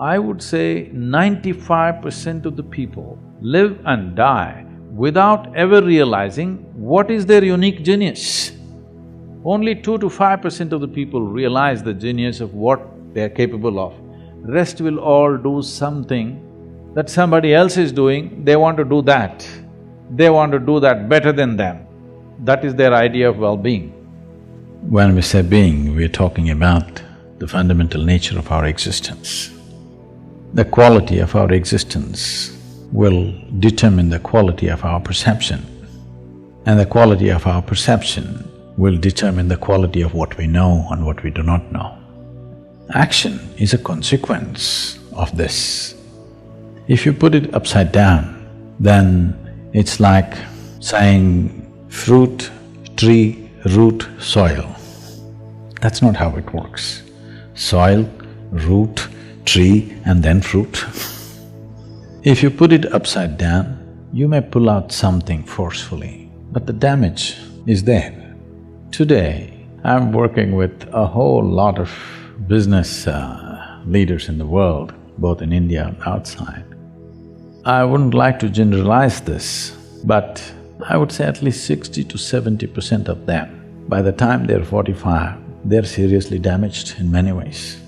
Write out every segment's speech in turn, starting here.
I would say 95% of the people live and die without ever realizing what is their unique genius. Only 2 to 5% of the people realize the genius of what they're capable of. Rest will all do something that somebody else is doing, they want to do that. They want to do that better than them. That is their idea of well-being. When we say being, we're talking about the fundamental nature of our existence. The quality of our existence will determine the quality of our perception, and the quality of our perception will determine the quality of what we know and what we do not know. Action is a consequence of this. If you put it upside down, then it's like saying fruit, tree, root, soil. That's not how it works. Soil, root, tree and then fruit. If you put it upside down, you may pull out something forcefully, but the damage is there. Today, I'm working with a whole lot of business leaders in the world, both in India and outside. I wouldn't like to generalize this, but I would say at least 60 to 70% of them, by the time they're 45, they're seriously damaged in many ways.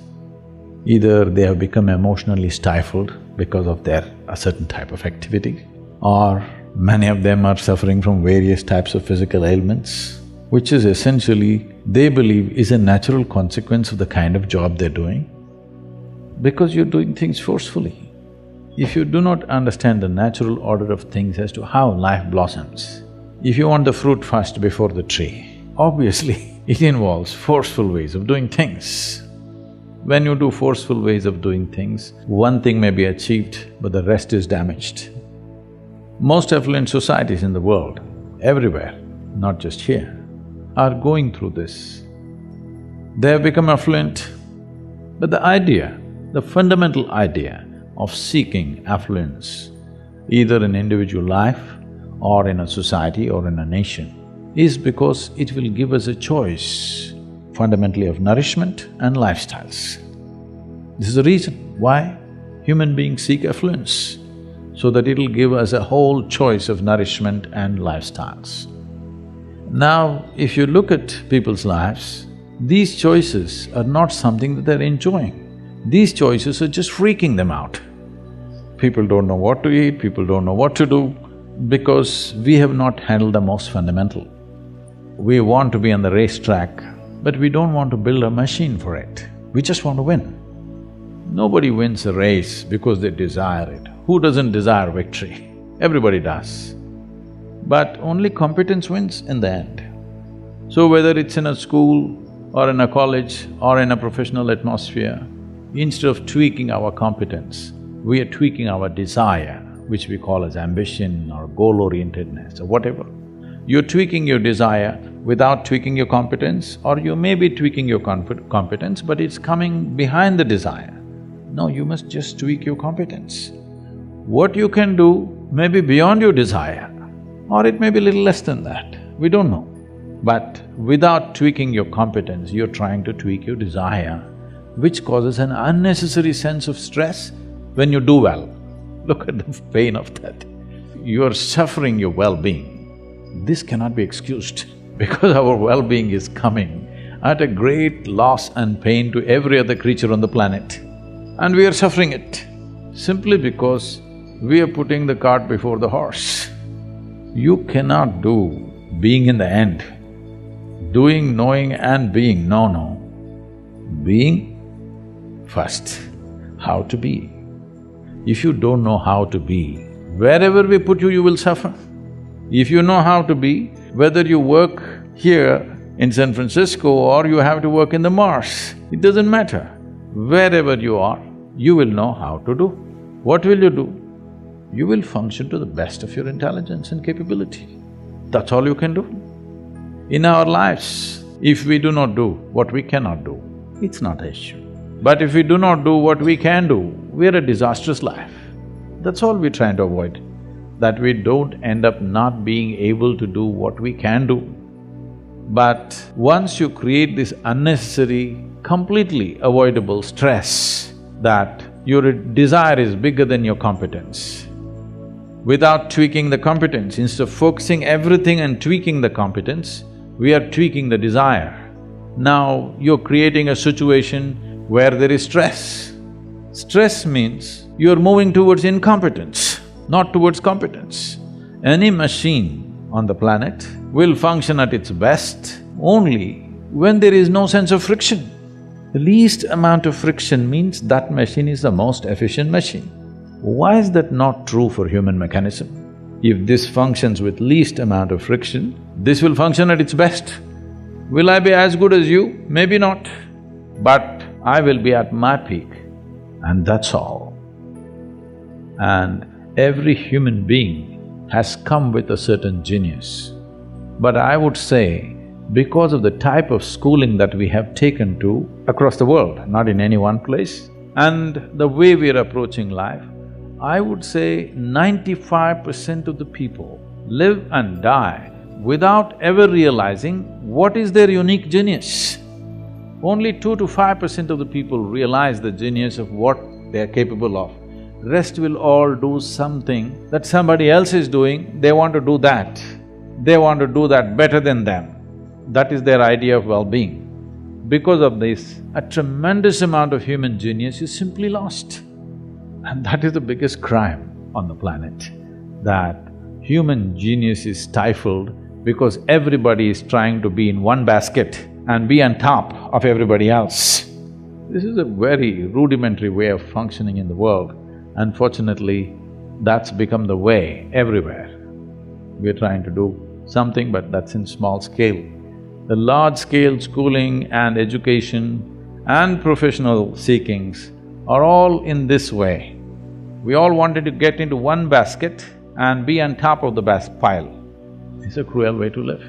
Either they have become emotionally stifled because of a certain type of activity, or many of them are suffering from various types of physical ailments, which is essentially, they believe, is a natural consequence of the kind of job they're doing, because you're doing things forcefully. If you do not understand the natural order of things as to how life blossoms, if you want the fruit first before the tree, obviously it involves forceful ways of doing things. When you do forceful ways of doing things, one thing may be achieved, but the rest is damaged. Most affluent societies in the world, everywhere, not just here, are going through this. They have become affluent, but the fundamental idea of seeking affluence, either in individual life or in a society or in a nation, is because it will give us a choice, fundamentally of nourishment and lifestyles. This is the reason why human beings seek affluence, so that it'll give us a whole choice of nourishment and lifestyles. Now, if you look at people's lives, these choices are not something that they're enjoying. These choices are just freaking them out. People don't know what to eat, people don't know what to do, because we have not handled the most fundamental. We want to be on the racetrack, but we don't want to build a machine for it. We just want to win. Nobody wins a race because they desire it. Who doesn't desire victory? Everybody does. But only competence wins in the end. So whether it's in a school or in a college or in a professional atmosphere, instead of tweaking our competence, we are tweaking our desire, which we call as ambition or goal-orientedness or whatever. You're tweaking your desire without tweaking your competence, or you may be tweaking your competence, but it's coming behind the desire. No, you must just tweak your competence. What you can do may be beyond your desire, or it may be little less than that, we don't know. But without tweaking your competence, you're trying to tweak your desire, which causes an unnecessary sense of stress when you do well. Look at the pain of that. You're suffering your well-being. This cannot be excused because our well-being is coming at a great loss and pain to every other creature on the planet. And we are suffering it simply because we are putting the cart before the horse. You cannot do being in the end, doing, knowing and being, no. Being first, how to be. If you don't know how to be, wherever we put you, you will suffer. If you know how to be, whether you work here in San Francisco or you have to work in the Mars, it doesn't matter. Wherever you are, you will know how to do. What will you do? You will function to the best of your intelligence and capability. That's all you can do. In our lives, if we do not do what we cannot do, it's not an issue. But if we do not do what we can do, we're a disastrous life. That's all we're trying to avoid, that we don't end up not being able to do what we can do. But once you create this unnecessary, completely avoidable stress that Your desire is bigger than your competence. Without tweaking the competence, instead of focusing everything and tweaking the competence, we are tweaking the desire. Now you're creating a situation where there is stress. Stress means you're moving towards incompetence, not towards competence. Any machine on the planet will function at its best only when there is no sense of friction. The least amount of friction means that machine is the most efficient machine. Why is that not true for human mechanism? If this functions with least amount of friction, this will function at its best. Will I be as good as you? Maybe not. But I will be at my peak, and that's all. And every human being has come with a certain genius. But I would say, because of the type of schooling that we have taken to across the world, not in any one place, and the way we are approaching life, I would say 95% of the people live and die without ever realizing what is their unique genius. Only 2 to 5% of the people realize the genius of what they are capable of. Rest will all do something that somebody else is doing, they want to do that. They want to do that better than them. That is their idea of well-being. Because of this, a tremendous amount of human genius is simply lost. And that is the biggest crime on the planet, that human genius is stifled because everybody is trying to be in one basket and be on top of everybody else. This is a very rudimentary way of functioning in the world. Unfortunately, that's become the way everywhere. We're trying to do something, but that's in small scale. The large-scale schooling and education and professional seekings are all in this way. We all wanted to get into one basket and be on top of the pile. It's a cruel way to live.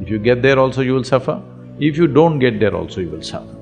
If you get there also, you will suffer. If you don't get there also, you will suffer.